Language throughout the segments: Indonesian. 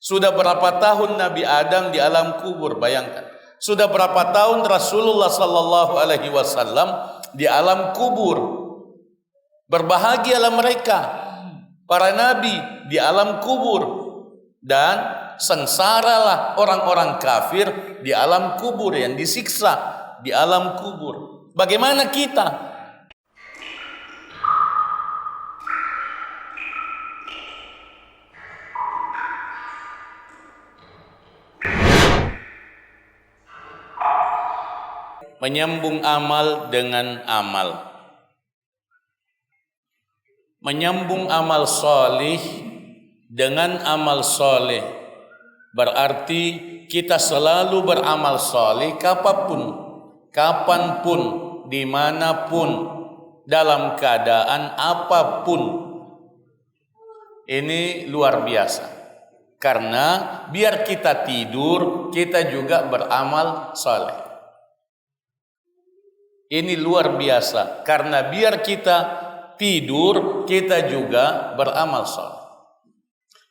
Sudah berapa tahun Nabi Adam di alam kubur? Bayangkan. Sudah berapa tahun Rasulullah sallallahu alaihi wasallam di alam kubur? Berbahagialah mereka, para nabi di alam kubur, dan sengsaralah orang-orang kafir di alam kubur yang disiksa di alam kubur. Bagaimana kita? Menyambung amal dengan amal. Menyambung amal soleh dengan amal soleh berarti kita selalu beramal soleh kapanpun, dimanapun, dalam keadaan apapun. Ini luar biasa, karena biar kita tidur, kita juga beramal soleh. Ini luar biasa, karena biar kita tidur, kita juga beramal soleh.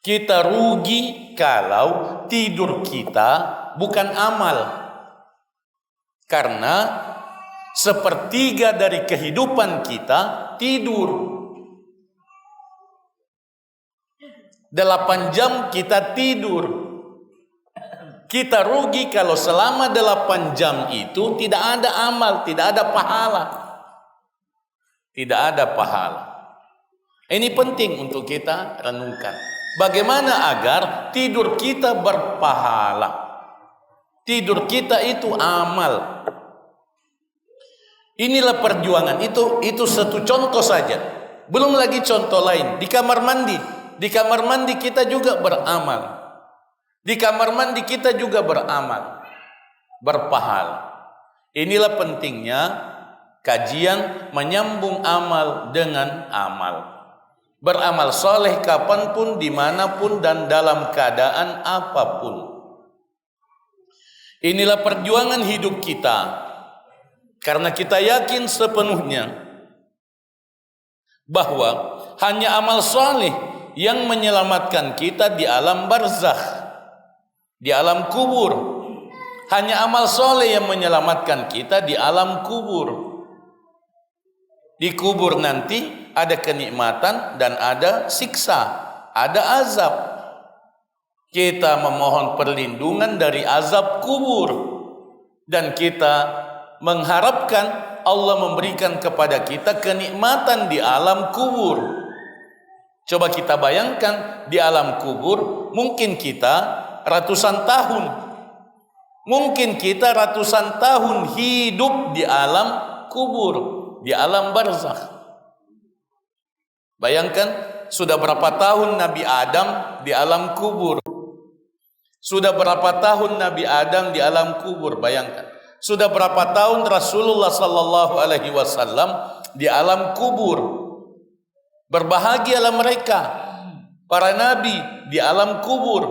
Kita rugi kalau tidur kita bukan amal, karena sepertiga dari kehidupan kita tidur. 8 jam kita tidur. Kita rugi kalau selama 8 jam itu tidak ada amal, tidak ada pahala. Tidak ada pahala. Ini penting untuk kita renungkan. Bagaimana agar tidur kita berpahala? Tidur kita itu amal. Inilah perjuangan. Itu satu contoh saja. Belum lagi contoh lain. Di kamar mandi kita juga beramal. Di kamar mandi kita juga beramal, berpahala. Inilah pentingnya kajian menyambung amal dengan amal. Beramal soleh kapanpun, dimanapun, dan dalam keadaan apapun. Inilah perjuangan hidup kita, karena kita yakin sepenuhnya bahwa hanya amal soleh yang menyelamatkan kita di alam barzakh, di alam kubur. Hanya amal soleh yang menyelamatkan kita di alam kubur. Di kubur nanti ada kenikmatan dan ada siksa, ada azab. Kita memohon perlindungan dari azab kubur, dan kita mengharapkan Allah memberikan kepada kita kenikmatan di alam kubur. Coba kita bayangkan, di alam kubur mungkin kita ratusan tahun. Mungkin kita ratusan tahun hidup di alam kubur, di alam barzakh. Bayangkan, sudah berapa tahun Nabi Adam di alam kubur? Sudah berapa tahun Nabi Adam di alam kubur? Bayangkan. Sudah berapa tahun Rasulullah sallallahu alaihi wasallam di alam kubur? Berbahagialah mereka, para nabi di alam kubur,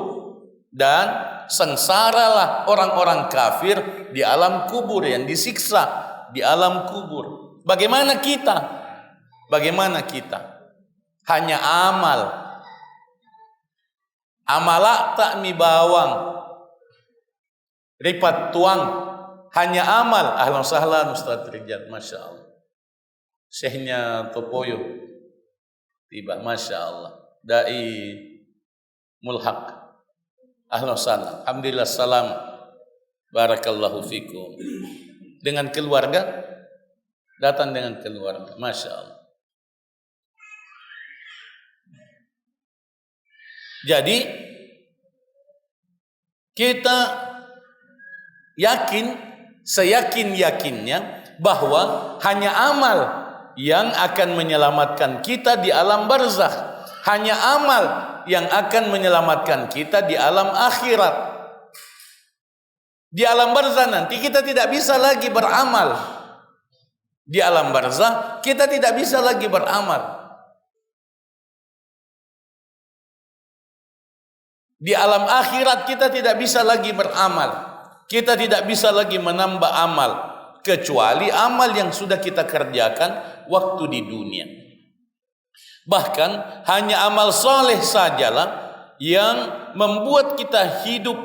dan sengsaralah orang-orang kafir di alam kubur yang disiksa di alam kubur. Bagaimana kita? Bagaimana kita? Hanya amal. Amalak tak mi bawang, ripat tuang. Hanya amal. Ahlan sahlan Ustaz Rijal, Masya Allah. Syekhnya Topoyo tiba, Masya Allah. Dai mulhaq. Ahlan sahlan. Alhamdulillah, salam. Barakallahu fikum. Dengan keluarga, datang dengan keluarga. Masya Allah. Jadi kita yakin, seyakin-yakinnya bahwa hanya amal yang akan menyelamatkan kita di alam barzakh. Hanya amal yang akan menyelamatkan kita di alam akhirat. Di alam barzakh nanti kita tidak bisa lagi beramal. Di alam barzakh kita tidak bisa lagi beramal. Di alam akhirat kita tidak bisa lagi beramal. Kita tidak bisa lagi menambah amal, kecuali amal yang sudah kita kerjakan waktu di dunia. Bahkan hanya amal soleh sajalah yang membuat kita hidup,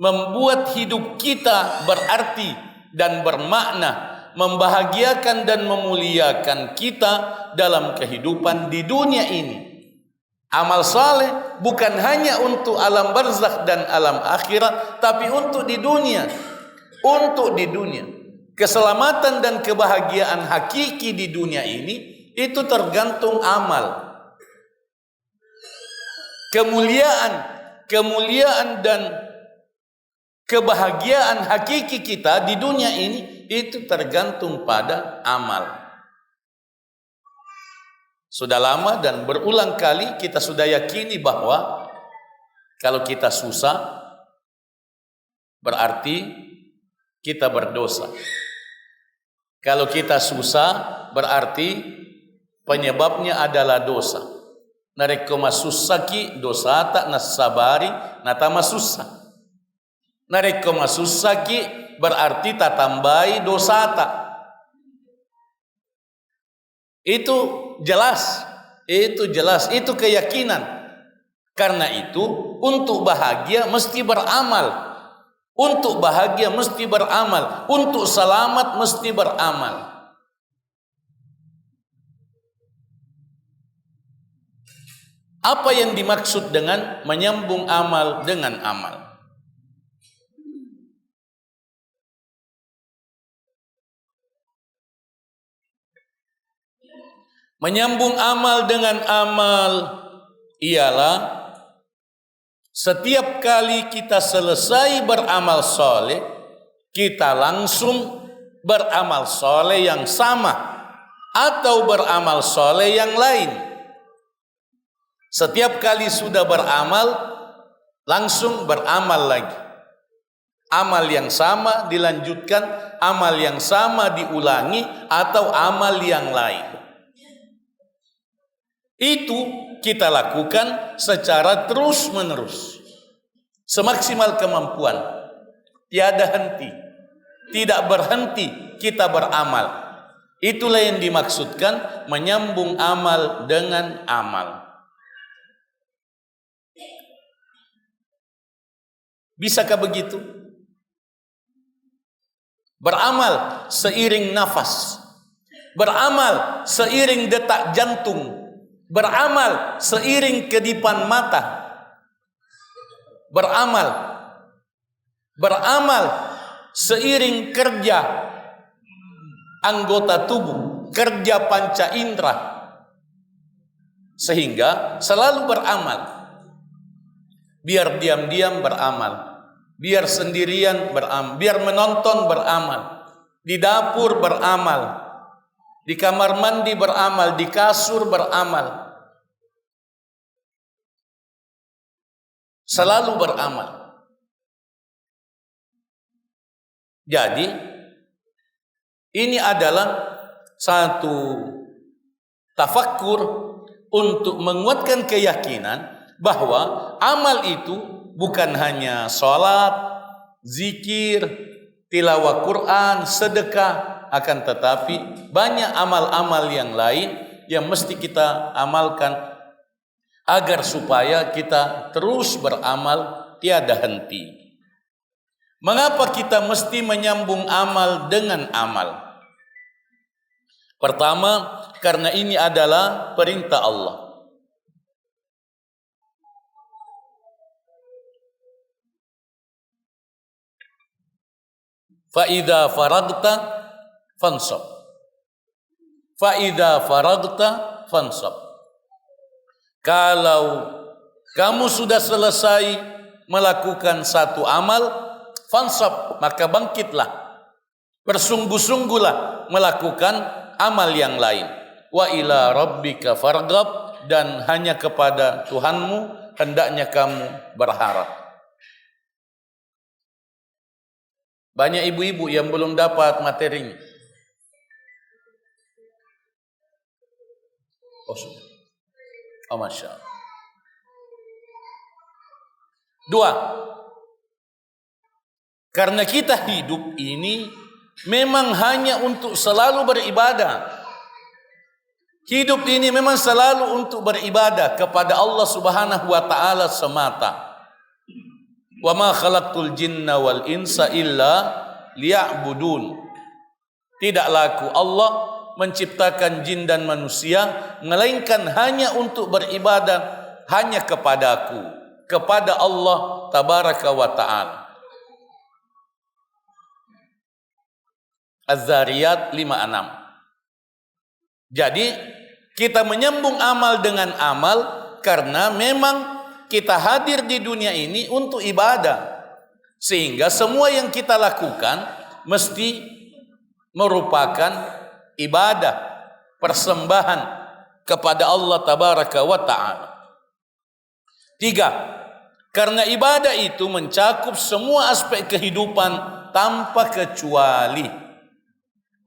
membuat hidup kita berarti dan bermakna, membahagiakan dan memuliakan kita dalam kehidupan di dunia ini. Amal saleh bukan hanya untuk alam barzakh dan alam akhirat, tapi untuk di dunia. Untuk di dunia. Keselamatan dan kebahagiaan hakiki di dunia ini itu tergantung amal. Kemuliaan dan kebahagiaan hakiki kita di dunia ini itu tergantung pada amal. Sudah lama dan berulang kali kita sudah yakini bahwa kalau kita susah berarti kita berdosa. Kalau kita susah berarti penyebabnya adalah dosa. Narekoma susaki dosata nasabari natama susah. Narekoma susaki berarti tatambai dosata. Itu jelas, itu keyakinan. Karena itu untuk bahagia mesti beramal. Untuk bahagia mesti beramal. Untuk selamat mesti beramal. Apa yang dimaksud dengan menyambung amal dengan amal? Menyambung amal dengan amal ialah setiap kali kita selesai beramal soleh, kita langsung beramal soleh yang sama atau beramal soleh yang lain. Setiap kali sudah beramal, langsung beramal lagi. Amal yang sama dilanjutkan, amal yang sama diulangi, atau amal yang lain. Itu kita lakukan secara terus-menerus, semaksimal kemampuan, tiada henti, tidak berhenti kita beramal. Itulah yang dimaksudkan menyambung amal dengan amal. Bisakah begitu? Beramal seiring nafas, beramal seiring detak jantung, beramal seiring kedipan mata, beramal seiring kerja anggota tubuh, kerja panca indera, sehingga selalu beramal. Biar diam-diam beramal, biar sendirian beramal, biar menonton beramal, di dapur beramal, di kamar mandi beramal, di kasur beramal. Selalu beramal. Jadi ini adalah satu tafakkur untuk menguatkan keyakinan bahwa amal itu bukan hanya sholat, zikir, tilawah Quran, sedekah, akan tetapi banyak amal-amal yang lain yang mesti kita amalkan agar supaya kita terus beramal tiada henti. Mengapa kita mesti menyambung amal dengan amal? Pertama, karena ini adalah perintah Allah. Fa'idha faragta fansab. Fa'idha faragta fansab. Kalau kamu sudah selesai melakukan satu amal, fansab, maka bangkitlah. Bersungguh-sungguhlah melakukan amal yang lain. Wa ila rabbika farghab, dan hanya kepada Tuhanmu hendaknya kamu berharap. Banyak ibu-ibu yang belum dapat materinya. Oh sudah. Oh Masya Allah. 2. Karena kita hidup ini memang hanya untuk selalu beribadah. Hidup ini memang selalu untuk beribadah kepada Allah Subhanahu wa taala semata. Wa ma khalaqtul jinna wal insa illa liya'budun. Tidaklah aku Allah menciptakan jin dan manusia melainkan hanya untuk beribadah hanya kepadaku, kepada Allah tabaraka wa taala. Az-Zariyat 5:6. Jadi kita menyambung amal dengan amal karena memang kita hadir di dunia ini untuk ibadah. Sehingga semua yang kita lakukan mesti merupakan ibadah, persembahan kepada Allah tabaraka wa ta'ala. 3. Karena ibadah itu mencakup semua aspek kehidupan tanpa kecuali.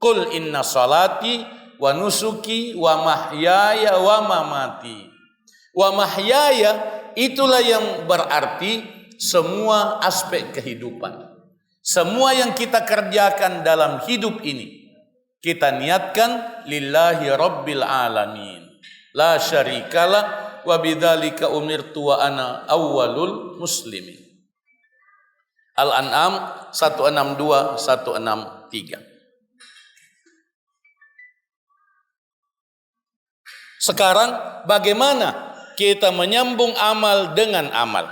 Qul inna salati wa nusuki wa mahyaya wa mamati. Wa mahyaya itulah yang berarti semua aspek kehidupan. Semua yang kita kerjakan dalam hidup ini kita niatkan lillahi rabbil alamin. La syarikalah wa bidzalika umirtu wa ana awwalul muslimin. Al-An'am 162 163. Sekarang bagaimana kita menyambung amal dengan amal?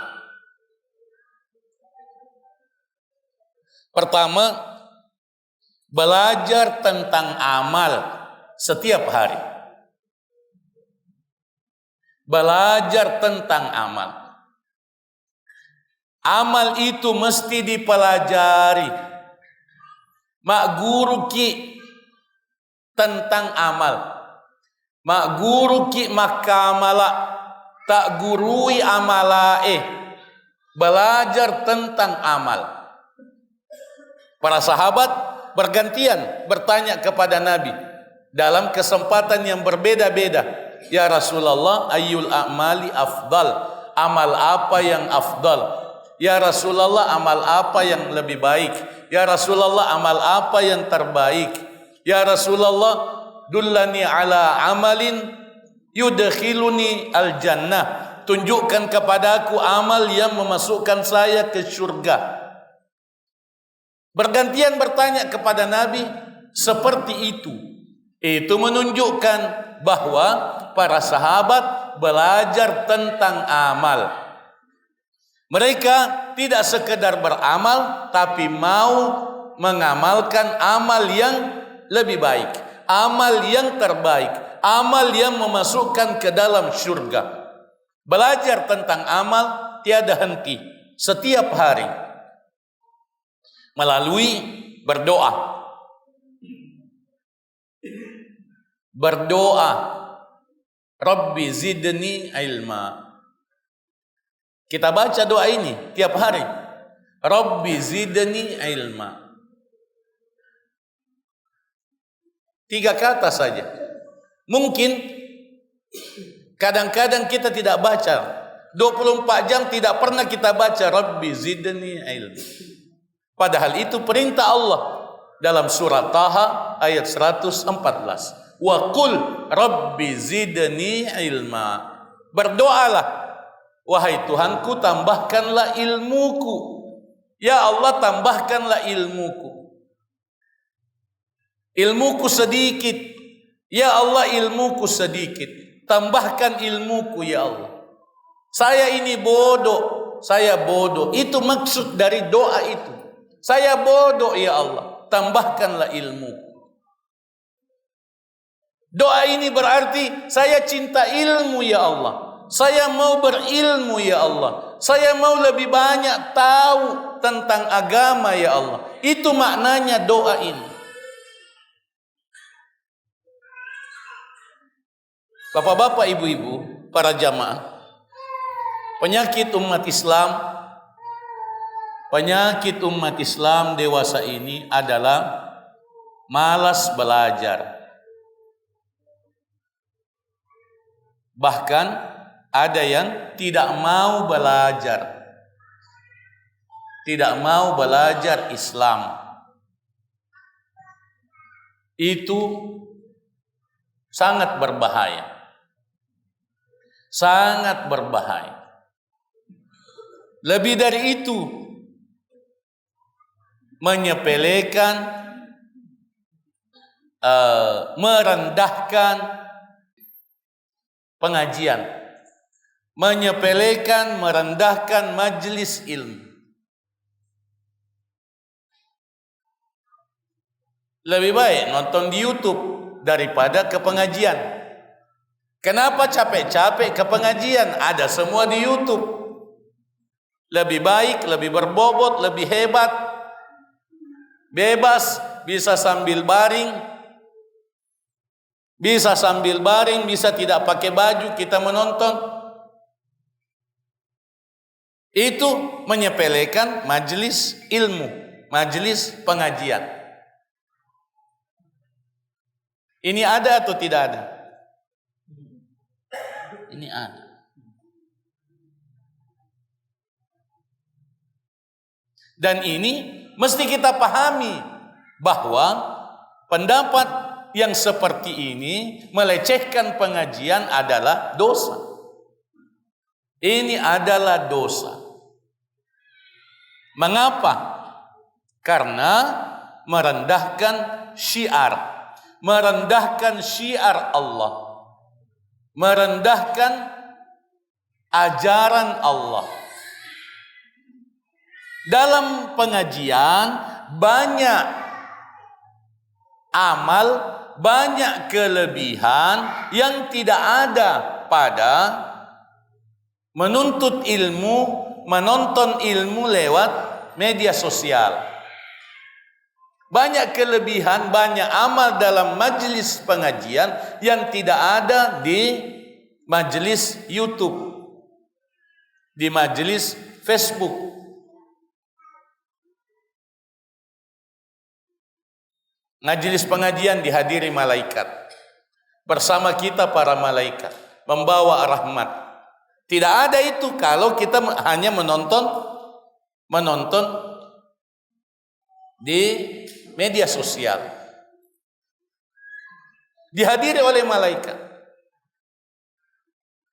Pertama, belajar tentang amal setiap hari. Belajar tentang amal. Amal itu mesti dipelajari. Mak guru ki tentang amal. Mak guru ki makamala tak gurui amalae. Belajar tentang amal. Para sahabat bergantian bertanya kepada Nabi dalam kesempatan yang berbeda-beda. Ya Rasulullah, ayyul a'mali afdal? Amal apa yang afdal? Ya Rasulullah, amal apa yang lebih baik? Ya Rasulullah, amal apa yang terbaik? Ya Rasulullah, dullani ala amalin yudkhiluni al-jannah. Tunjukkan kepadaku amal yang memasukkan saya ke surga. Bergantian bertanya kepada Nabi seperti itu. Itu menunjukkan bahwa para sahabat belajar tentang amal. Mereka tidak sekedar beramal, tapi mau mengamalkan amal yang lebih baik, amal yang terbaik, amal yang memasukkan ke dalam surga. Belajar tentang amal tiada henti setiap hari melalui berdoa. Berdoa, Rabbi zidni ilma. Kita baca doa ini tiap hari. Rabbi zidni ilma. 3 kata saja. Mungkin kadang-kadang kita tidak baca. 24 jam tidak pernah kita baca Rabbi zidni ilma. Padahal itu perintah Allah dalam surat Taha ayat 114. Wa qul Rabbi zidni ilma. Berdoalah, wahai Tuhanku, tambahkanlah ilmuku. Ya Allah, tambahkanlah ilmuku. Ilmuku sedikit. Ya Allah, ilmuku sedikit. Tambahkan ilmuku ya Allah. Saya ini bodoh. Saya bodoh. Itu maksud dari doa itu. Saya bodoh ya Allah. Tambahkanlah ilmuku. Doa ini berarti saya cinta ilmu ya Allah. Saya mau berilmu ya Allah. Saya mau lebih banyak tahu tentang agama ya Allah. Itu maknanya doa ini. Bapak-bapak, ibu-ibu, para jamaah. Penyakit umat Islam dewasa ini adalah malas belajar. Bahkan ada yang tidak mau belajar. Tidak mau belajar Islam. Itu Sangat berbahaya. Sangat berbahaya. Lebih dari itu, menyepelekan, merendahkan pengajian, menyepelekan, merendahkan majelis ilmu. Lebih baik nonton di YouTube daripada ke pengajian. Kenapa capek-capek ke pengajian? Ada semua di YouTube. Lebih baik, lebih berbobot, lebih hebat. Bebas, bisa sambil baring. Bisa sambil baring, bisa tidak pakai baju kita menonton. Itu menyepelekan majelis ilmu, majelis pengajian. Ini ada atau tidak ada? Ini ada. Dan ini mesti kita pahami bahwa pendapat yang seperti ini melecehkan pengajian adalah dosa. Ini adalah dosa. Mengapa? Karena merendahkan syiar. Merendahkan syiar Allah, merendahkan ajaran Allah. Dalam pengajian banyak amal, banyak kelebihan yang tidak ada pada menuntut ilmu, menonton ilmu lewat media sosial. Banyak kelebihan, banyak amal dalam majelis pengajian yang tidak ada di majelis YouTube, di majelis Facebook. Majelis pengajian dihadiri malaikat. Bersama kita para malaikat, membawa rahmat. Tidak ada itu kalau kita hanya menonton di media sosial. Dihadiri oleh malaikat.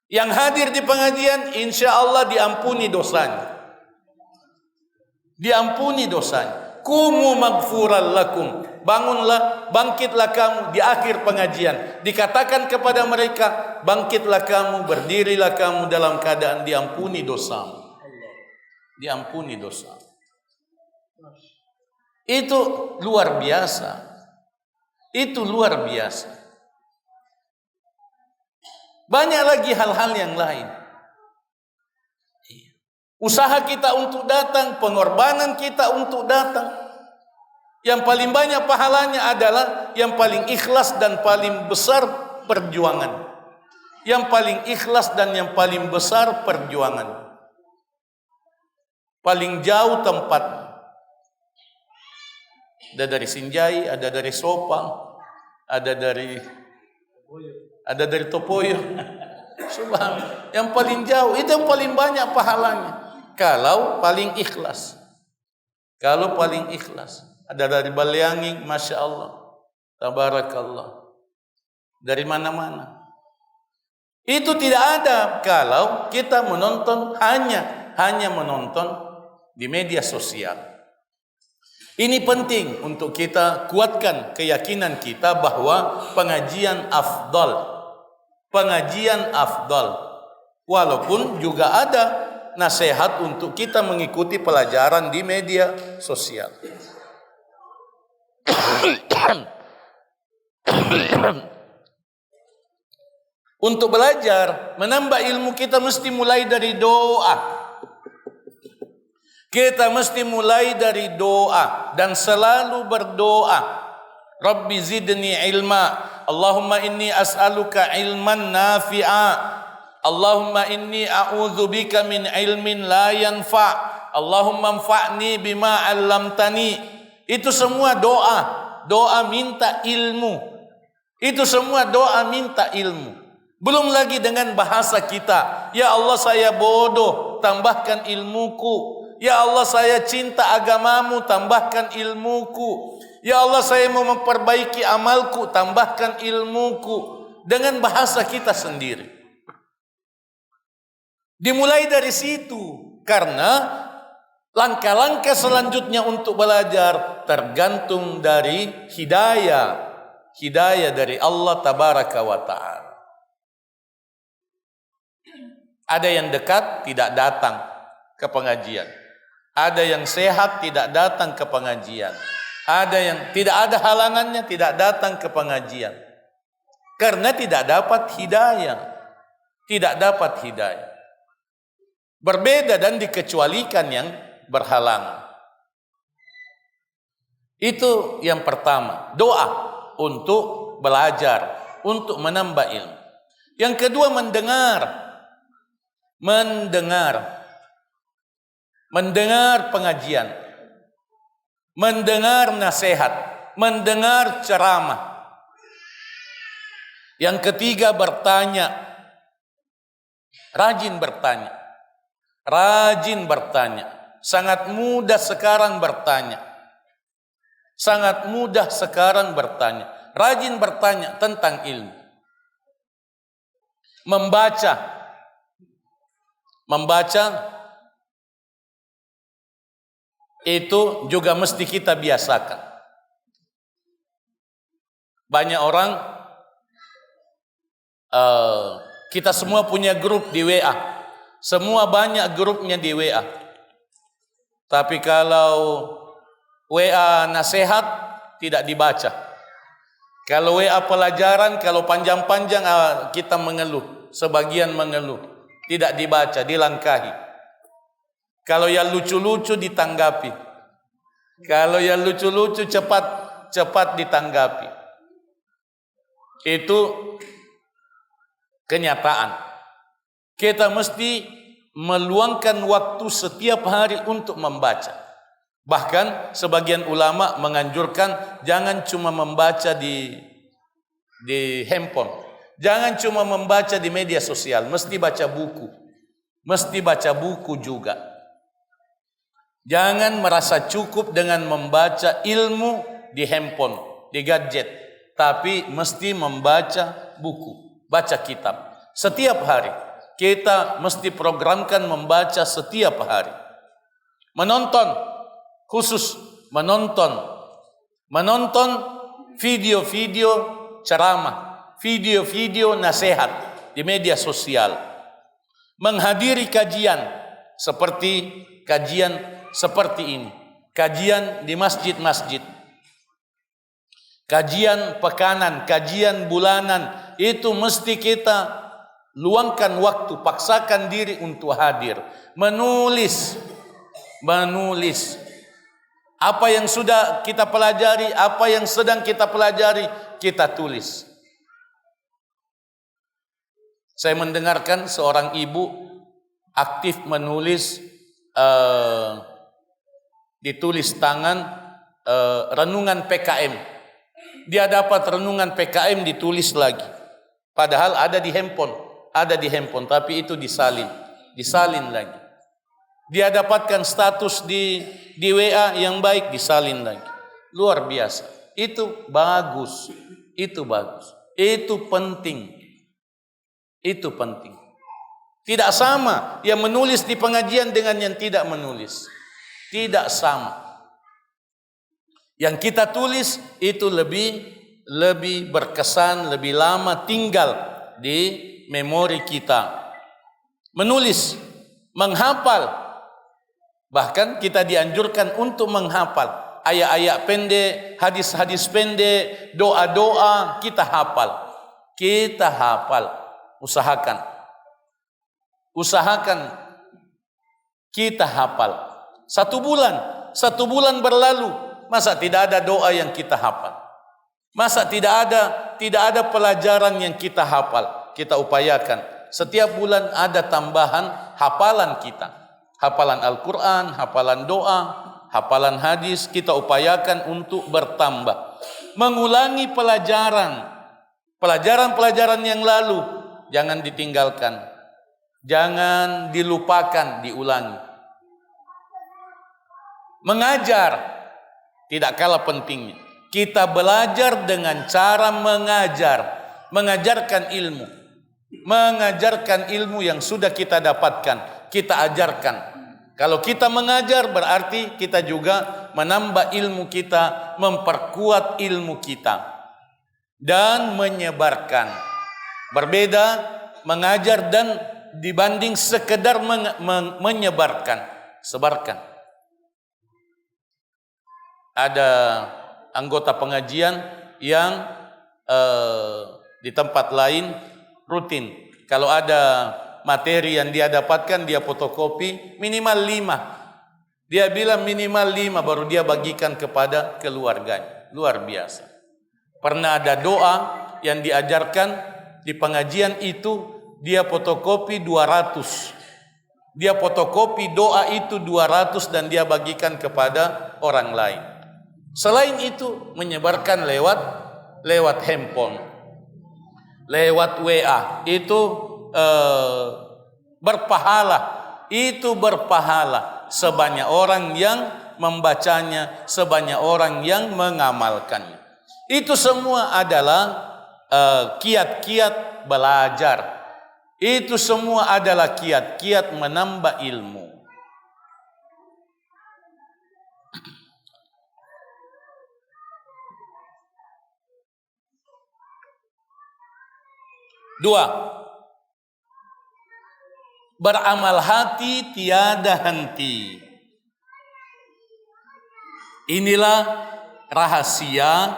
Yang hadir di pengajian insya Allah diampuni dosanya. Diampuni dosanya. Kumu magfuran lakum. Bangunlah, bangkitlah kamu di akhir pengajian. Dikatakan kepada mereka, bangkitlah kamu, berdirilah kamu dalam keadaan diampuni dosamu. Diampuni dosamu. Itu luar biasa. Itu luar biasa. Banyak lagi hal-hal yang lain. Usaha kita untuk datang, pengorbanan kita untuk datang. Yang paling banyak pahalanya adalah yang paling ikhlas dan paling besar perjuangan. Yang paling ikhlas dan yang paling besar perjuangan. Paling jauh tempat. Ada dari Sinjai, ada dari Sopang, ada dari Topoyo. Subhanallah. Yang paling jauh itu yang paling banyak pahalanya. Kalau paling ikhlas. Kalau paling ikhlas. Ada dari Balianging, Masya Allah. Tabarakallah. Dari mana-mana. Itu tidak ada kalau kita menonton hanya menonton di media sosial. Ini penting untuk kita kuatkan keyakinan kita bahwa pengajian afdal. Pengajian afdal. Walaupun juga ada nasihat untuk kita mengikuti pelajaran di media sosial. Untuk belajar, menambah ilmu kita mesti mulai dari doa. Kita mesti mulai dari doa dan selalu berdoa. Rabbi zidni ilma. Allahumma inni as'aluka ilman nafi'a. Allahumma inni a'udzubika min ilmin la yanfa'. Allahumma anfa'ni bima 'allamtani. Itu semua doa. Doa minta ilmu. Itu semua doa minta ilmu. Belum lagi dengan bahasa kita. Ya Allah saya bodoh, tambahkan ilmuku. Ya Allah saya cinta agamamu, tambahkan ilmuku. Ya Allah saya mau memperbaiki amalku, tambahkan ilmuku. dengan bahasa kita sendiri. Dimulai dari situ, karena langkah-langkah selanjutnya untuk belajar tergantung dari hidayah dari Allah Tabaraka wa Ta'ala. Ada yang dekat tidak datang ke pengajian, ada yang sehat tidak datang ke pengajian, ada yang tidak ada halangannya tidak datang ke pengajian karena tidak dapat hidayah. Berbeda dan dikecualikan yang berhalangan. Itu yang pertama, doa untuk belajar, untuk menambah ilmu. Yang kedua, mendengar pengajian, mendengar nasihat, mendengar ceramah. Yang ketiga, bertanya, rajin bertanya. Sangat mudah sekarang bertanya. Rajin bertanya tentang ilmu. Membaca itu juga mesti kita biasakan. Banyak orang, kita semua punya grup di WA. Semua banyak grupnya di WA. Tapi kalau WA nasihat tidak dibaca. Kalau WA pelajaran, kalau panjang-panjang kita mengeluh, sebagian mengeluh, tidak dibaca, dilangkahi. Kalau yang lucu-lucu ditanggapi. Kalau yang lucu-lucu cepat ditanggapi. Itu kenyataan. Kita mesti meluangkan waktu setiap hari untuk membaca. Bahkan sebagian ulama menganjurkan jangan cuma membaca di handphone. Jangan cuma membaca di media sosial, mesti baca buku. Mesti baca buku juga. Jangan merasa cukup dengan membaca ilmu di handphone, di gadget, tapi mesti membaca buku, baca kitab. Setiap hari kita mesti programkan membaca setiap hari. Menonton video-video ceramah, video-video nasihat di media sosial. Menghadiri kajian seperti ini. Kajian di masjid-masjid. Kajian pekanan, kajian bulanan, itu mesti kita luangkan waktu, paksakan diri untuk hadir. Menulis. Apa yang sudah kita pelajari, apa yang sedang kita pelajari, kita tulis. Saya mendengarkan seorang ibu aktif menulis, ditulis tangan, renungan PKM. Dia dapat renungan PKM ditulis lagi. Padahal ada di handphone, tapi itu disalin lagi. Dia dapatkan status di WA yang baik, disalin lagi. Luar biasa. Itu bagus. Itu penting. Tidak sama yang menulis di pengajian dengan yang tidak menulis. Tidak sama. Yang kita tulis itu lebih berkesan, lebih lama tinggal di memori kita. Menulis, menghafal. Bahkan kita dianjurkan untuk menghafal ayat-ayat pendek, hadis-hadis pendek, doa-doa, kita hafal. Usahakan kita hafal. Satu bulan berlalu, masa tidak ada doa yang kita hafal? Masa tidak ada pelajaran yang kita hafal? Kita upayakan setiap bulan ada tambahan hafalan kita. Hafalan Al-Quran, hafalan doa, hafalan hadis, kita upayakan untuk bertambah. Mengulangi pelajaran yang lalu, jangan ditinggalkan. Jangan dilupakan, diulangi. Mengajar, tidak kalah pentingnya. Kita belajar dengan cara mengajar. mengajarkan ilmu. Mengajarkan ilmu yang sudah kita dapatkan, kita ajarkan. Kalau kita mengajar berarti kita juga menambah ilmu kita, memperkuat ilmu kita dan menyebarkan. Berbeda mengajar dan dibanding sekedar menyebarkan, sebarkan. Ada anggota pengajian yang di tempat lain rutin, kalau ada materi yang dia dapatkan, dia fotokopi minimal 5. Dia bilang minimal 5 baru dia bagikan kepada keluarganya. Luar biasa. Pernah ada doa yang diajarkan di pengajian itu, dia fotokopi 200. Dia fotokopi doa itu 200 dan dia bagikan kepada orang lain. Selain itu menyebarkan lewat handphone, lewat WA, itu berpahala. Itu berpahala sebanyak orang yang membacanya, sebanyak orang yang mengamalkannya. Itu semua adalah kiat-kiat belajar. Itu semua adalah kiat-kiat menambah ilmu. Dua, beramal hati tiada henti. Inilah rahasia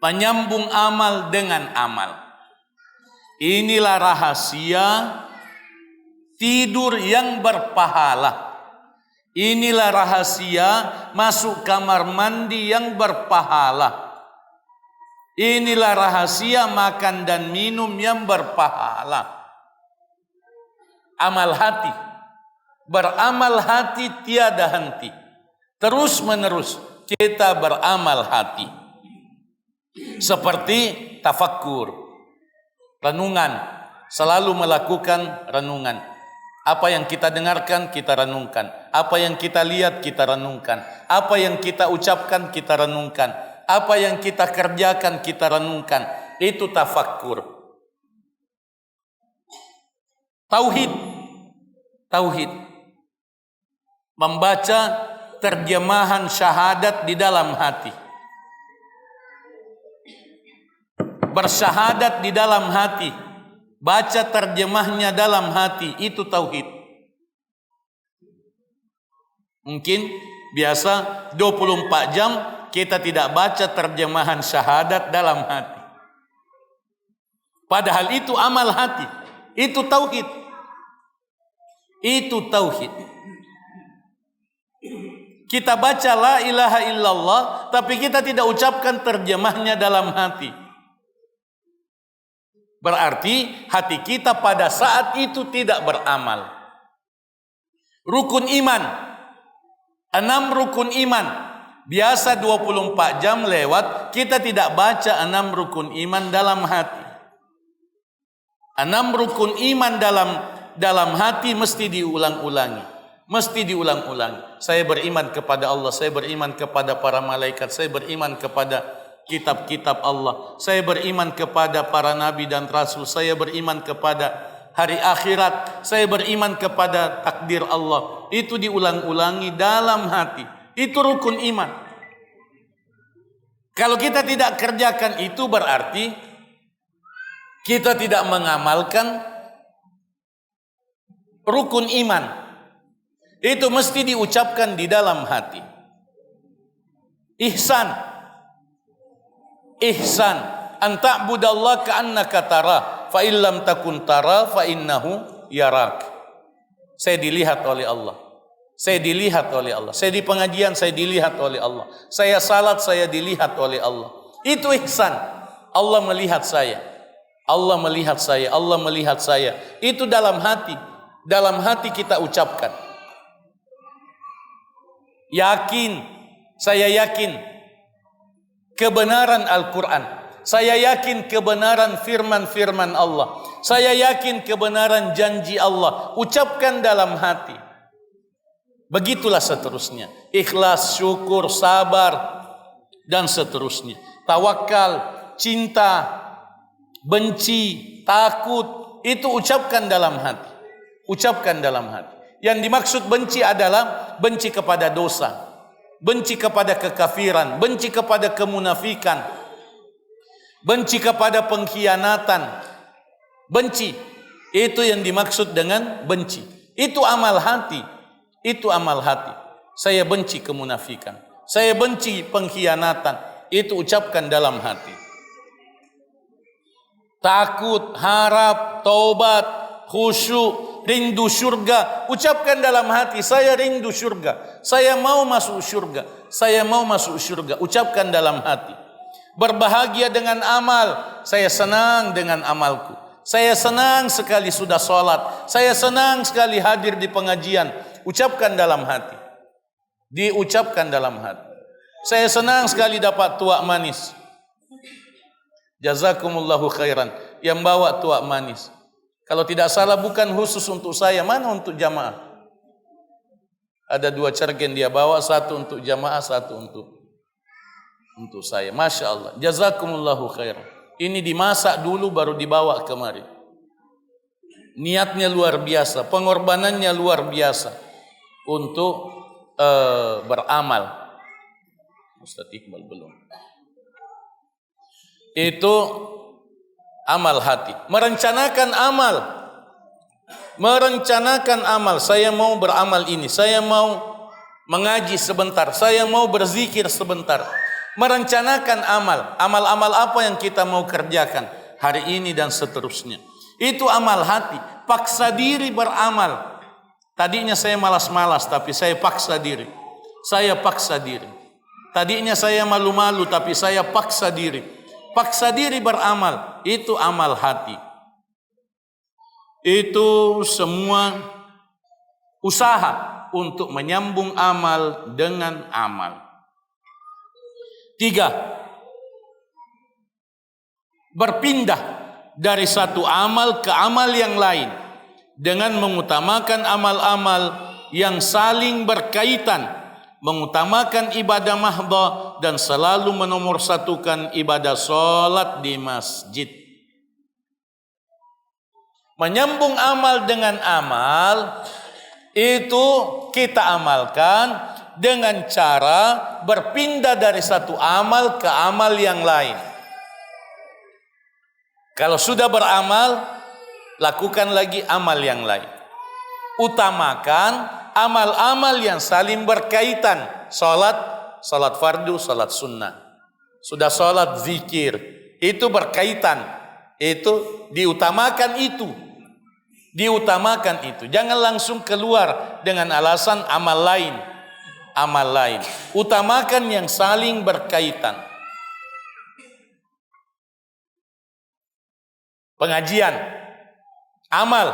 menyambung amal dengan amal. Inilah rahasia tidur yang berpahala. Inilah rahasia masuk kamar mandi yang berpahala. Inilah rahasia makan dan minum yang berpahala. Amal hati. Beramal hati tiada henti. Terus menerus kita beramal hati. Seperti tafakkur, renungan. Selalu melakukan renungan. Apa yang kita dengarkan kita renungkan. Apa yang kita lihat kita renungkan. Apa yang kita ucapkan kita renungkan. Apa yang kita kerjakan kita renungkan. Itu tafakkur. Tauhid. Tauhid. Membaca terjemahan syahadat di dalam hati. Bersyahadat di dalam hati. Baca terjemahnya dalam hati. Itu tauhid. Mungkin biasa 24 jam kita tidak baca terjemahan syahadat dalam hati. Padahal itu amal hati. Itu tauhid. Itu tauhid. Kita baca la ilaha illallah, tapi kita tidak ucapkan terjemahnya dalam hati. Berarti hati kita pada saat itu tidak beramal. Rukun iman. 6 rukun iman. Biasa 24 jam lewat, kita tidak baca 6 rukun iman dalam hati. 6 rukun iman dalam hati mesti diulang-ulangi. Mesti diulang-ulangi. Saya beriman kepada Allah, saya beriman kepada para malaikat, saya beriman kepada kitab-kitab Allah, saya beriman kepada para nabi dan rasul, saya beriman kepada hari akhirat, saya beriman kepada takdir Allah. Itu diulang-ulangi dalam hati. Itu rukun iman. Kalau kita tidak kerjakan itu berarti kita tidak mengamalkan rukun iman. Itu mesti diucapkan di dalam hati. Ihsan. Ihsan. An ta'budallaha ka'annaka tarah, fa illam takun tara fa innahu yarak. Saya dilihat oleh Allah. Saya dilihat oleh Allah. Saya di pengajian, saya dilihat oleh Allah. Saya salat, saya dilihat oleh Allah. Itu ihsan. Allah melihat saya. Allah melihat saya. Allah melihat saya. Itu dalam hati. Dalam hati kita ucapkan. Yakin. Saya yakin. Kebenaran Al-Quran. Saya yakin kebenaran firman-firman Allah. Saya yakin kebenaran janji Allah. Ucapkan dalam hati. Begitulah seterusnya. Ikhlas, syukur, sabar, dan seterusnya. Tawakal, cinta, benci, takut, itu ucapkan dalam hati. Ucapkan dalam hati. Yang dimaksud benci adalah benci kepada dosa, benci kepada kekafiran, benci kepada kemunafikan, benci kepada pengkhianatan. Benci, itu yang dimaksud dengan benci. Itu amal hati. Itu amal hati. Saya benci kemunafikan, saya benci pengkhianatan. Itu ucapkan dalam hati. Takut, harap, taubat, khusyuk, rindu surga, ucapkan dalam hati, saya rindu surga, saya mau masuk surga, saya mau masuk surga, ucapkan dalam hati. Berbahagia dengan amal, saya senang dengan amalku, saya senang sekali sudah sholat, saya senang sekali hadir di pengajian, ucapkan dalam hati. Diucapkan dalam hati. Saya senang sekali dapat tuak manis. Jazakumullahu khairan. Yang bawa tuak manis, kalau tidak salah bukan khusus untuk saya, mana untuk jamaah? Ada 2 cergen dia bawa, satu untuk jamaah, satu untuk saya. Masya Allah. Jazakumullahu khairan. Ini dimasak dulu baru dibawa kemari. Niatnya luar biasa, pengorbanannya luar biasa untuk beramal. Ustaz Iqbal belum. Itu amal hati. Merencanakan amal. Merencanakan amal. Saya mau beramal ini, saya mau mengaji sebentar, saya mau berzikir sebentar. Merencanakan amal. Amal-amal apa yang kita mau kerjakan hari ini dan seterusnya. Itu amal hati. Paksa diri beramal. Tadinya saya malas-malas, tapi saya paksa diri. Saya paksa diri. Tadinya saya malu-malu, tapi saya paksa diri. Paksa diri beramal. Itu amal hati. Itu semua usaha untuk menyambung amal dengan amal. 3. Berpindah dari satu amal ke amal yang lain dengan mengutamakan amal-amal yang saling berkaitan, mengutamakan ibadah mahdhah dan selalu menomorsatukan ibadah salat di masjid. Menyambung amal dengan amal itu kita amalkan dengan cara berpindah dari satu amal ke amal yang lain. Kalau sudah beramal, lakukan lagi amal yang lain. Utamakan amal-amal yang saling berkaitan. Salat fardu, salat sunnah. Sudah salat, zikir, itu berkaitan. Itu diutamakan itu. Diutamakan itu. Jangan langsung keluar dengan alasan amal lain. Amal lain. Utamakan yang saling berkaitan. Pengajian, amal.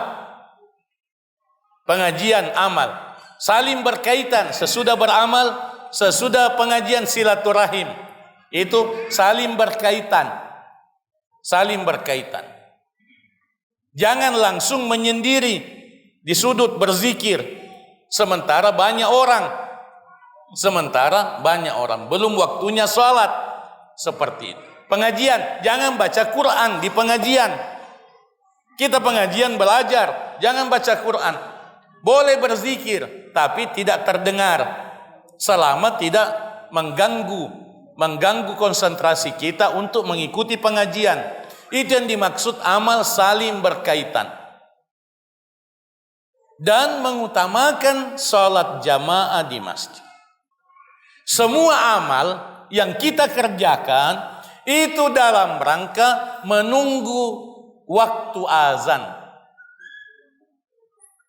Pengajian, amal. Saling berkaitan. Sesudah beramal, sesudah pengajian silaturahim. Itu saling berkaitan. Saling berkaitan. Jangan langsung menyendiri di sudut berzikir. Sementara banyak orang. Belum waktunya sholat. Seperti itu. Pengajian, jangan baca Quran di pengajian. Kita pengajian belajar, jangan baca Quran. Boleh berzikir, tapi tidak terdengar. Selama tidak mengganggu konsentrasi kita untuk mengikuti pengajian. Itu yang dimaksud amal saling berkaitan. Dan mengutamakan sholat jamaah di masjid. Semua amal yang kita kerjakan itu dalam rangka menunggu waktu azan.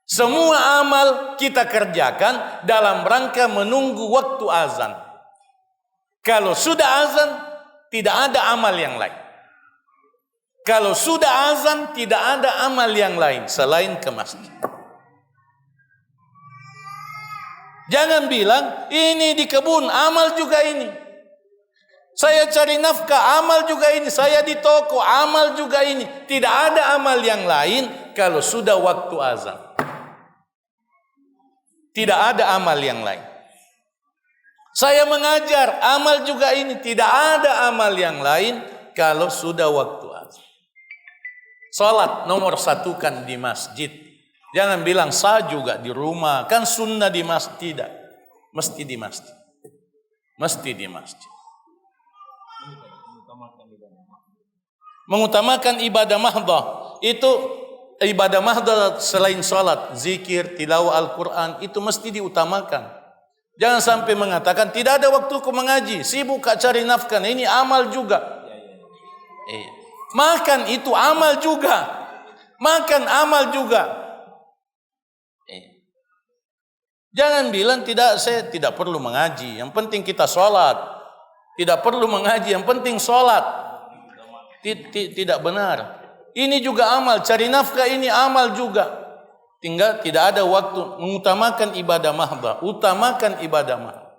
Semua amal kita kerjakan dalam rangka menunggu waktu azan. Kalau sudah azan, tidak ada amal yang lain. Kalau sudah azan, tidak ada amal yang lain selain ke masjid. Jangan bilang, ini di kebun, amal juga ini. Saya cari nafkah, amal juga ini. Saya di toko, amal juga ini. Tidak ada amal yang lain kalau sudah waktu azan. Tidak ada amal yang lain. Saya mengajar, amal juga ini. Tidak ada amal yang lain kalau sudah waktu azan. Salat nomor satu kan di masjid. Jangan bilang sah juga di rumah, kan sunnah di masjid. Tidak. Mesti di masjid. Mesti di masjid. Mengutamakan ibadah mahdhah. Itu ibadah mahdhah selain salat, zikir, tilawah Al-Quran, itu mesti diutamakan. Jangan sampai mengatakan tidak ada waktuku mengaji, sibuk cari nafkah. Ini amal juga. Makan itu amal juga. Makan amal juga. Jangan bilang saya tidak perlu mengaji, yang penting kita sholat. Tidak perlu mengaji, yang penting sholat. Tidak benar. Ini juga amal, cari nafkah ini amal juga. Tinggal tidak ada waktu. Mengutamakan ibadah mahdhah, utamakan ibadah mahdhah.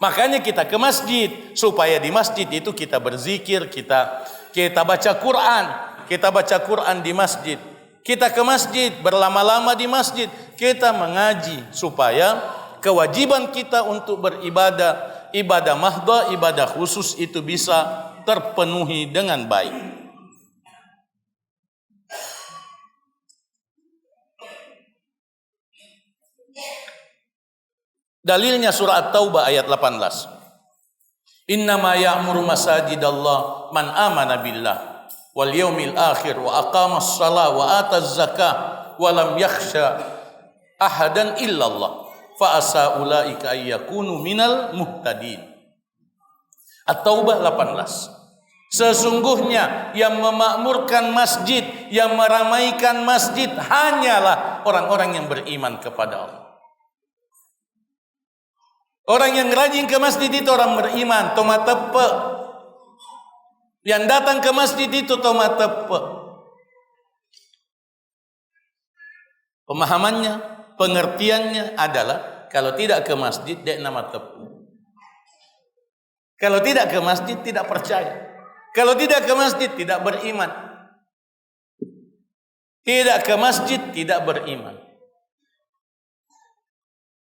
Makanya kita ke masjid, supaya di masjid itu kita berzikir, kita baca Quran, kita baca Quran di masjid. Kita ke masjid, berlama-lama di masjid, kita mengaji supaya kewajiban kita untuk beribadah, ibadah mahdhah, ibadah khusus itu bisa terpenuhi dengan baik. Dalilnya surah At-Taubah ayat 18. Innama ya'muru masajidallah man amana billah wal yaumil akhir wa aqamas shalah wa ataz zakah wa lam yakhsha ahadan illallah fa asa ulaika ay yakunu minal muhtadin. At-Taubah 18. Sesungguhnya yang memakmurkan masjid, yang meramaikan masjid hanyalah orang-orang yang beriman kepada Allah. Orang yang rajin ke masjid itu orang beriman, toma tepe. Yang datang ke masjid itu toma tepe. Pemahamannya, pengertiannya adalah kalau tidak ke masjid dek nama tepe. Kalau tidak ke masjid tidak percaya. Kalau tidak ke masjid tidak beriman. Tidak ke masjid tidak beriman.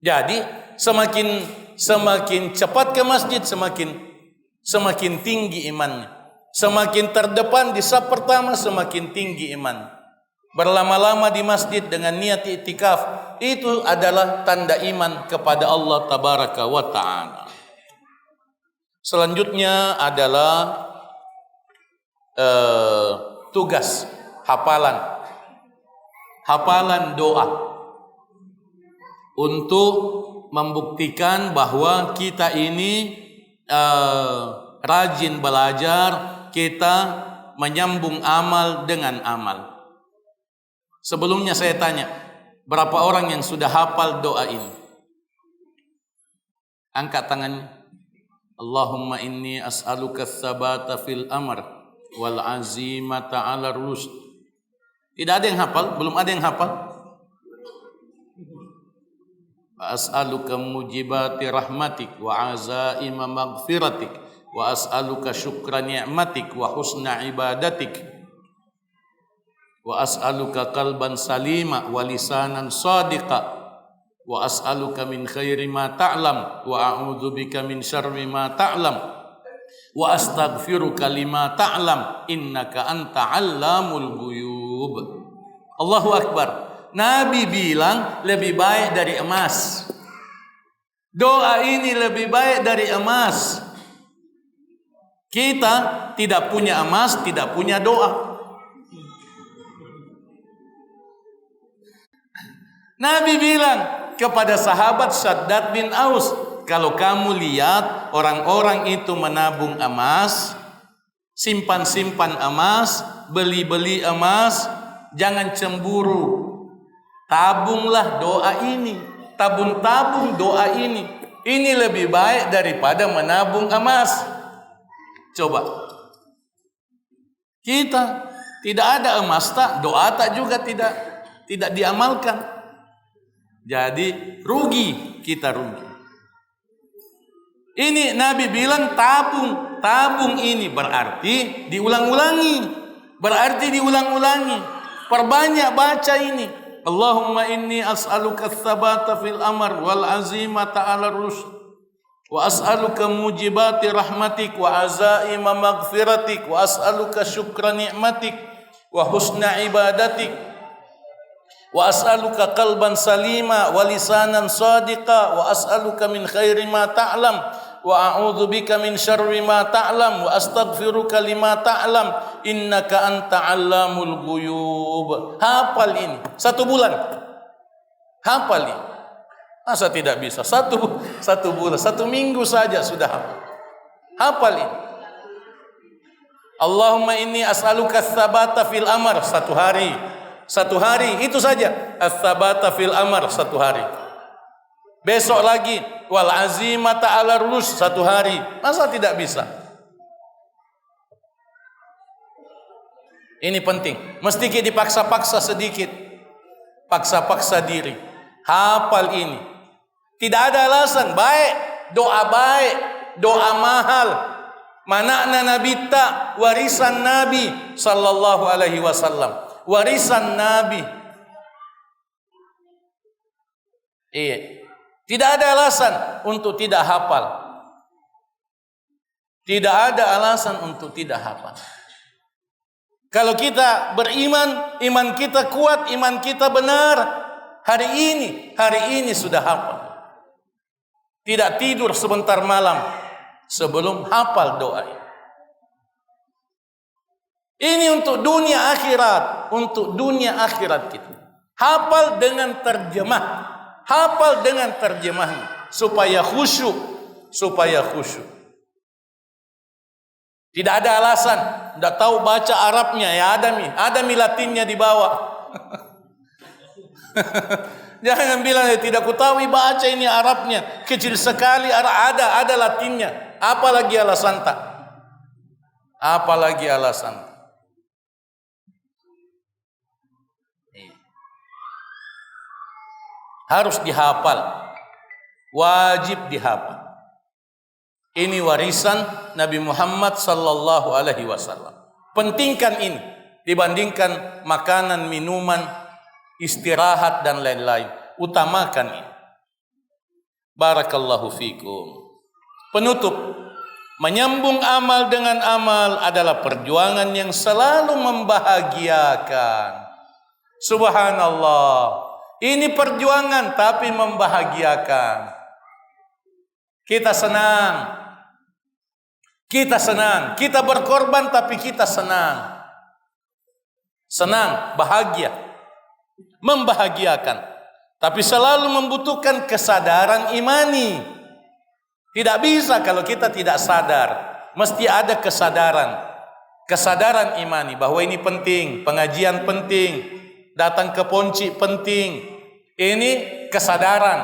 Jadi semakin cepat ke masjid semakin tinggi imannya. Semakin terdepan di saf pertama semakin tinggi iman. Berlama-lama di masjid dengan niat i'tikaf itu adalah tanda iman kepada Allah tabaraka wa ta'ala. Selanjutnya adalah tugas hafalan doa untuk membuktikan bahwa kita ini rajin belajar, kita menyambung amal dengan amal. Sebelumnya saya tanya, berapa orang yang sudah hafal doa ini? Angkat tangannya. Allahumma inni as'aluka tsabata fil amr wal azimata 'ala rusyd. Tidak ada yang hafal, belum ada yang hafal. As'aluka mujibati rahmatik wa azaima maghfiratik wa as'aluka syukra ni'matik wa husna ibadatik wa as'aluka qalban salima wa lisanan sadiqa wa as'aluka min khairi ma ta'lam wa a'udzubika min syarri ma ta'lam wa astaghfiruka lima ta'lam innaka anta 'allamul ghuyub. Allahu akbar. Nabi bilang lebih baik dari emas. Doa ini lebih baik dari emas. Kita tidak punya emas, tidak punya doa. Nabi bilang kepada sahabat Shaddad bin Aus, kalau kamu lihat orang-orang itu menabung emas, simpan-simpan emas, beli-beli emas, jangan cemburu. Tabunglah doa ini, tabung-tabung doa ini. Ini lebih baik daripada menabung emas. Coba. Kita tidak ada emas tak, doa tak juga tidak diamalkan. Jadi rugi, kita rugi. Ini Nabi bilang tabung ini berarti diulang-ulangi. Berarti diulang-ulangi. Perbanyak baca ini. Allahumma inni as'aluka tsabata fil amr wal azimata 'ala rusyd wa as'aluka mujibati rahmatik wa azaima maghfiratik wa as'aluka syukra ni'matik wa husna ibadatik wa as'aluka qalban salima wa lisanan sadiqa wa as'aluka min khairi ma ta'lam wa a'udzu bika min syarri ma ta'lam wa astaghfiruka lima ta'lam innaka anta 'allamul ghuyub. Hafal ini 1 bulan. Hafal ini. Masa tidak bisa? Satu bulan, 1 minggu saja sudah hafal. Hafal ini. Allahumma inni as'aluka ats-tsabata fil amr, 1 hari. 1 hari itu saja. Ats-tsabata fil amr, 1 hari. Besok lagi wal azimata 'ala rus, 1 hari. Masa tidak bisa? Ini penting. Mesti kita dipaksa-paksa sedikit. Paksa-paksa diri. Hafal ini. Tidak ada alasan. Baik, doa mahal. Manakna Nabi tak, warisan Nabi sallallahu alaihi wasallam. Warisan Nabi. Iya. Tidak ada alasan untuk tidak hafal. Tidak ada alasan untuk tidak hafal. Kalau kita beriman, iman kita kuat, iman kita benar, hari ini sudah hafal. Tidak tidur sebentar malam sebelum hafal doa. Ini untuk dunia akhirat, untuk dunia akhirat kita. Hafal dengan terjemah, hafal dengan terjemahnya supaya khusyuk, Tidak ada alasan, tidak tahu baca Arabnya, ya ada mi Latinnya di bawah. Jangan bilang tidak kutahui baca ini Arabnya, kecil sekali, ada Latinnya. Apalagi alasan tak? Apalagi alasan? Harus dihafal, wajib dihafal. Ini warisan Nabi Muhammad sallallahu alaihi wasallam. Pentingkan ini dibandingkan makanan, minuman, istirahat dan lain-lain. Utamakan ini. Barakallahu fikum. Penutup, menyambung amal dengan amal adalah perjuangan yang selalu membahagiakan. Subhanallah. Ini perjuangan tapi membahagiakan. Kita senang. Kita berkorban tapi kita senang. Senang, bahagia. Membahagiakan. Tapi selalu membutuhkan kesadaran imani. Tidak bisa kalau kita tidak sadar. Mesti ada kesadaran. Kesadaran imani bahwa ini penting, pengajian penting, datang ke ponci penting. Ini kesadaran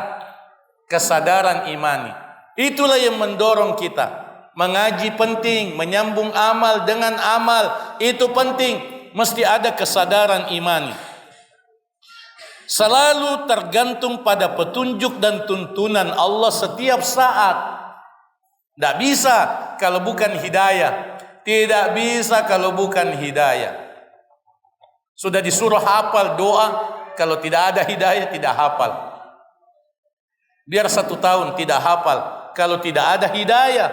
imani. Itulah yang mendorong kita. Mengaji penting, menyambung amal dengan amal, itu penting. Mesti ada kesadaran imani. Selalu tergantung pada petunjuk dan tuntunan Allah setiap saat. Tidak bisa kalau bukan hidayah. Tidak bisa kalau bukan hidayah. Sudah disuruh hafal doa, kalau tidak ada hidayah tidak hafal. Biar 1 tahun tidak hafal, kalau tidak ada hidayah,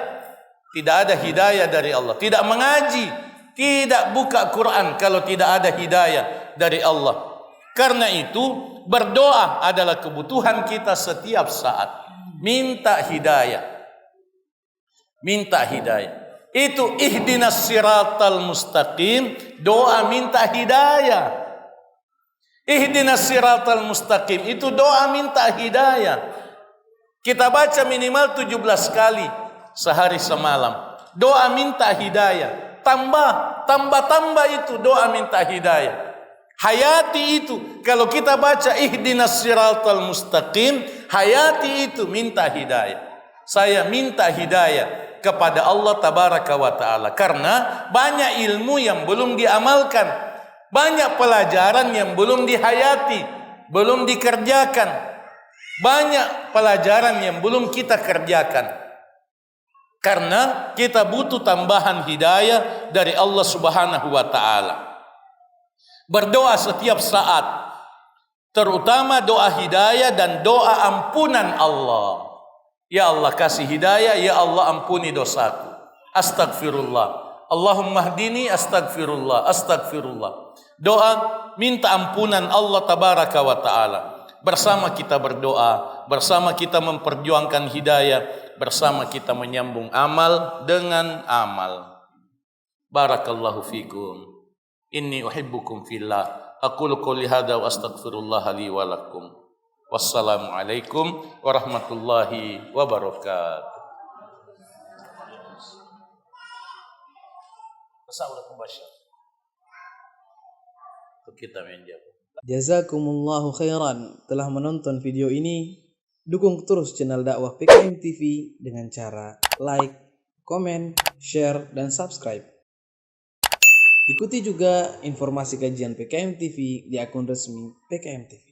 tidak ada hidayah dari Allah. Tidak mengaji, tidak buka Quran kalau tidak ada hidayah dari Allah. Karena itu berdoa adalah kebutuhan kita setiap saat. Minta hidayah. Minta hidayah. Itu ihdinas siratal mustaqim, doa minta hidayah. Ihdinas siratal mustaqim itu doa minta hidayah. Kita baca minimal 17 kali sehari semalam. Doa minta hidayah. Tambah itu doa minta hidayah. Hayati itu kalau kita baca ihdinas siratal mustaqim, hayati itu minta hidayah. Saya minta hidayah kepada Allah tabaraka wa ta'ala. Karena banyak ilmu yang belum diamalkan. Banyak pelajaran yang belum dihayati, belum dikerjakan. Banyak pelajaran yang belum kita kerjakan. Karena kita butuh tambahan hidayah dari Allah subhanahu wa ta'ala. Berdoa setiap saat. Terutama doa hidayah dan doa ampunan Allah. Ya Allah kasih hidayah, ya Allah ampuni dosaku. Astagfirullah. Allahumma hdini, astagfirullah, astagfirullah. Doa minta ampunan Allah tabaraka wa ta'ala. Bersama kita berdoa, bersama kita memperjuangkan hidayah, bersama kita menyambung amal dengan amal. Barakallahu fikum. Inni uhibbukum fillah. Aqulu qouli hadza wa astaghfirullah li wa lakum. Wassalamualaikum warahmatullahi wabarakatuh. Kita menjawab. Jazakumullahu khairan telah menonton video ini. Dukung terus channel dakwah PKM TV dengan cara like, komen, share, dan subscribe. Ikuti juga informasi kajian PKM TV di akun resmi PKM TV.